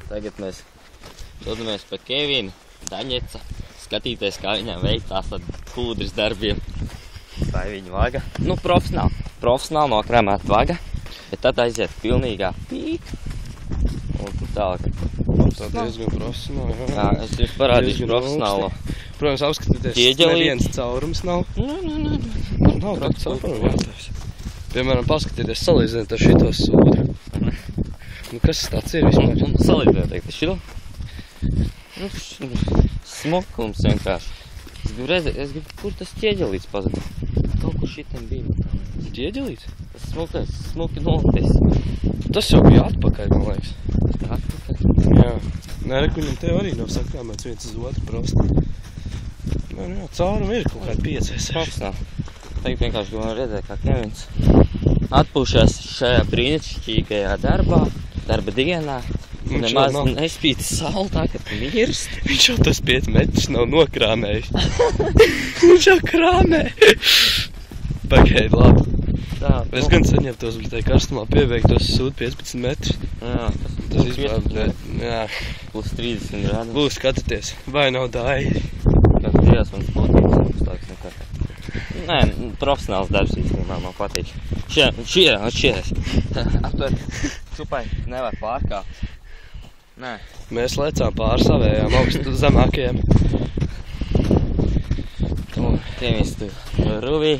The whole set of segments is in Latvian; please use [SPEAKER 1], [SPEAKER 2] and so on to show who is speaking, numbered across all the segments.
[SPEAKER 1] Tagad mēs dodamies pa Kevinu, Daņeca, skatīties, kā viņām veikt tās kūdras darbiem. Vai viņa vaga? Nu, profesionāli nokrēmēt vaga, bet tad aiziet pilnīgā pīk. Un tālāk.
[SPEAKER 2] Tā diezgan profesionāli.
[SPEAKER 1] Jā, es jums parādīšu profesionālo.
[SPEAKER 2] Protams, apskatīties, neviens caurums nav. Nav tā caurums jātais. Piemēram, paskatieties, salīdzināt ar šito sūdu. Nu, kas tāds ir vispār?
[SPEAKER 1] Un salīdzināt, teikt, šito? Nu, smukums vienkārši. Es gribu redzēt, kur tas ķieģelīts pazuda. Kaut kur šitam bija.
[SPEAKER 2] Ķieģelīts?
[SPEAKER 1] Tas smuki nolities.
[SPEAKER 2] Tas jau bija atpakaļ, man liekas.
[SPEAKER 1] Atpakaļ?
[SPEAKER 2] Jā. Nē, viņam te arī nav sakrāmēts viens uz otru prosti. Jā, caurumi ir kaut kādi 5 vai 6.
[SPEAKER 1] Profesionāli. Tagad vienkārši gribam redzēt, kā Kevins atpūšās šajā brīnišķīgajā darba dienā. Nemaz nespīd saule tagad mirst.
[SPEAKER 2] Viņš jau tos 5 metrus nav nokrāmējis. Viņš jau krāmē. Pagaid, labi.
[SPEAKER 1] Tā,
[SPEAKER 2] es gan saņemtos, bet tai karstumā pieveiktos sūdu 15 metrus.
[SPEAKER 1] Jā,
[SPEAKER 2] tas vispār, jā.
[SPEAKER 1] Plus 30 grādi.
[SPEAKER 2] Lūdzu, skatieties, vai nav dāji.
[SPEAKER 1] Kad gribas man spotības augstāks nekā. Nē, profesionāls darbs īstenībā man patīk. Šķieres. Aptver, čupai nevar pārkāpt. Nē.
[SPEAKER 2] Mēs lecām pār savējām augstu zemākajiem.
[SPEAKER 1] Un Kevins tu ruvī.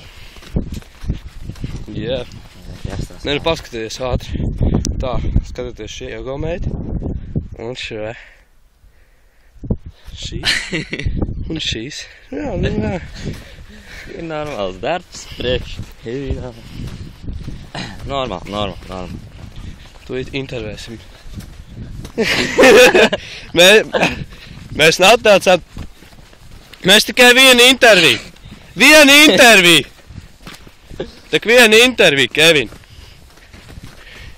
[SPEAKER 2] Jā. Nē, paskatieties ātri. Tā, skatieties šie iegaumēti. Un šo. Šī. Un šīs. Jā, nu jā.
[SPEAKER 1] Ir normāls darbs, priekš. Normāli.
[SPEAKER 2] Tu intervēsim. Mēs atnācām. Mēs tikai vienu interviju. Tak vienu interviju, Kevin.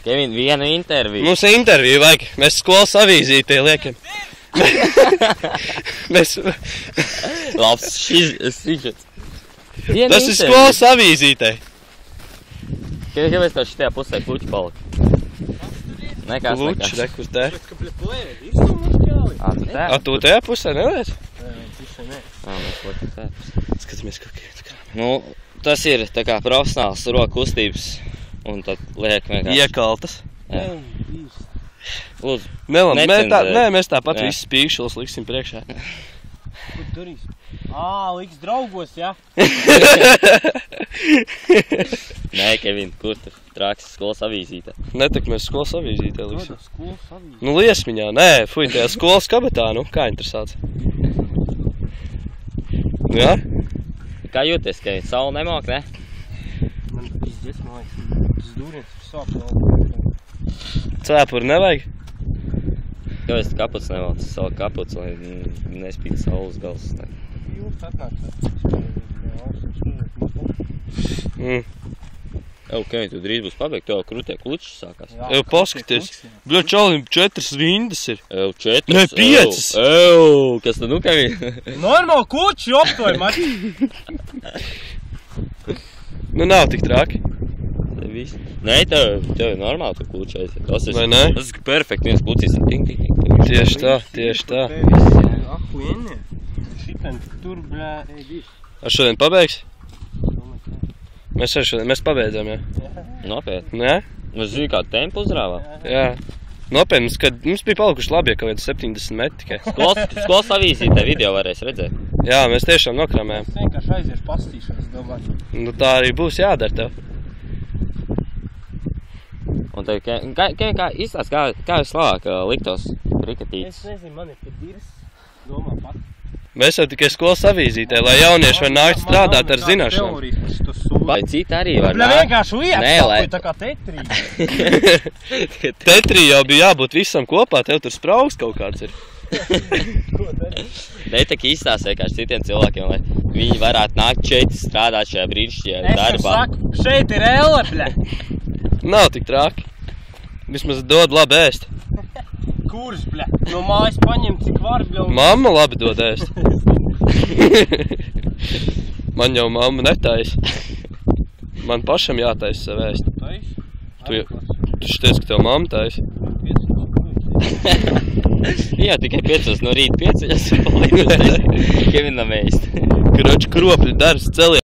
[SPEAKER 1] Kevin, vienu interviju.
[SPEAKER 2] Mums interviju vajag. Mēs skolas avīzītē liekam.
[SPEAKER 1] Labs sižets.
[SPEAKER 2] Tas ir skolas avīzītē.
[SPEAKER 1] Kāpēc tev šitajā pusē kluči palika? Nekas.
[SPEAKER 2] Kluči, kur te? Tu tajā pusē neliec?
[SPEAKER 1] Mēs liekam tajā pusē.
[SPEAKER 2] Skatāmies, kā kiet.
[SPEAKER 1] Nu, tas ir tā kā profesionāls roku kustības. Un tad liek vienkārši.
[SPEAKER 2] Iekaltas.
[SPEAKER 1] Jā. Lūdzu,
[SPEAKER 2] mēs tāpat visus spīkšulis liksim priekšā.
[SPEAKER 3] Kur turīs? Liks draugos, jā?
[SPEAKER 1] Nē, Kevin, kur tu trāks skolas avīzītē?
[SPEAKER 2] Ne, tak mēs skolas avīzītē liksim.
[SPEAKER 3] Skolas avīzītē?
[SPEAKER 2] Nu, liesmiņā, nē, fuj, tajā skolas kabatā, nu, kā interesāts? Jā?
[SPEAKER 1] Kā jūties, Kevin? Saula nemāk, ne?
[SPEAKER 3] Man pizdies, man liekas, tas dūriens ir sāp.
[SPEAKER 2] Cēpuri nevajag?
[SPEAKER 1] Kāpēc tu kaputs nevalc? Savu kaputs, lai nespīd saules gals.
[SPEAKER 3] Jūs atnācāt.
[SPEAKER 1] Kevin, tu drīz būs pabeigt, tev krūtie kluči sākās.
[SPEAKER 2] Paskaties. Bļa, čalim 4 vindas ir.
[SPEAKER 1] 4?
[SPEAKER 2] Ne, 5.
[SPEAKER 1] Kas tu nu, Kevin?
[SPEAKER 3] Normāli kluči, optoj, man.
[SPEAKER 2] Nu, nav tik traki.
[SPEAKER 1] Nē, tev ir normāli tu kluči aiziet.
[SPEAKER 2] Vai ne?
[SPEAKER 1] Tas ir perfekti, viens klucis ir ting.
[SPEAKER 2] Tieši tā.
[SPEAKER 3] Ahuienie. Šitan tur, bļā, ēdīs.
[SPEAKER 2] Ar šodien pabeigs? Mēs pabeidzam, jā.
[SPEAKER 1] Nopietni.
[SPEAKER 2] Nē?
[SPEAKER 1] Mēs zinu, kādu tempu uzrāvā.
[SPEAKER 2] Jā. Nopietni, kad mums bija palikuši labi, ja kaut kāds 70 metri tikai.
[SPEAKER 1] Skolas avīzītē video varēs redzēt.
[SPEAKER 2] Jā, mēs tiešām nokramējam.
[SPEAKER 3] Es vienkārši aiziešu pastīšos, domāju.
[SPEAKER 2] Nu, tā arī būs jādara tev.
[SPEAKER 1] Un tev, kā izstāst, kā vislabāk liktos kriketītis?
[SPEAKER 3] Es nezinu, man ir pat dirs, domā pat.
[SPEAKER 2] Mēs jau tikai skolas avīzītē, lai jaunieši var nākt strādāt ar zināšanām.
[SPEAKER 1] Vai citi arī var
[SPEAKER 3] nākt? Vienkārši liek, tā kā tetrī.
[SPEAKER 2] Tetrī jau bija jābūt visam kopā, tev tur spraugs kaut kāds ir.
[SPEAKER 1] Ne, tā kā izstāst vienkārši citiem cilvēkiem, lai viņi varētu nākt šeit strādāt šajā brīnišķīgajā darbā.
[SPEAKER 3] Es saku, šeit ir elle, bļa.
[SPEAKER 2] Nav tik traki. Vismaz dod labi ēst.
[SPEAKER 3] Kurs, bļa? No mājas paņem, cik var, bļa.
[SPEAKER 2] Mamma labi dod ēst. Man jau mamma netais. Man pašam jātais sev ēst. Tu teici, ka tev mamma tais.
[SPEAKER 1] Jā, tikai 5 no rīta pieceļas un palīdz Kevinam ēst.
[SPEAKER 2] Kroči kropļi darbs celies.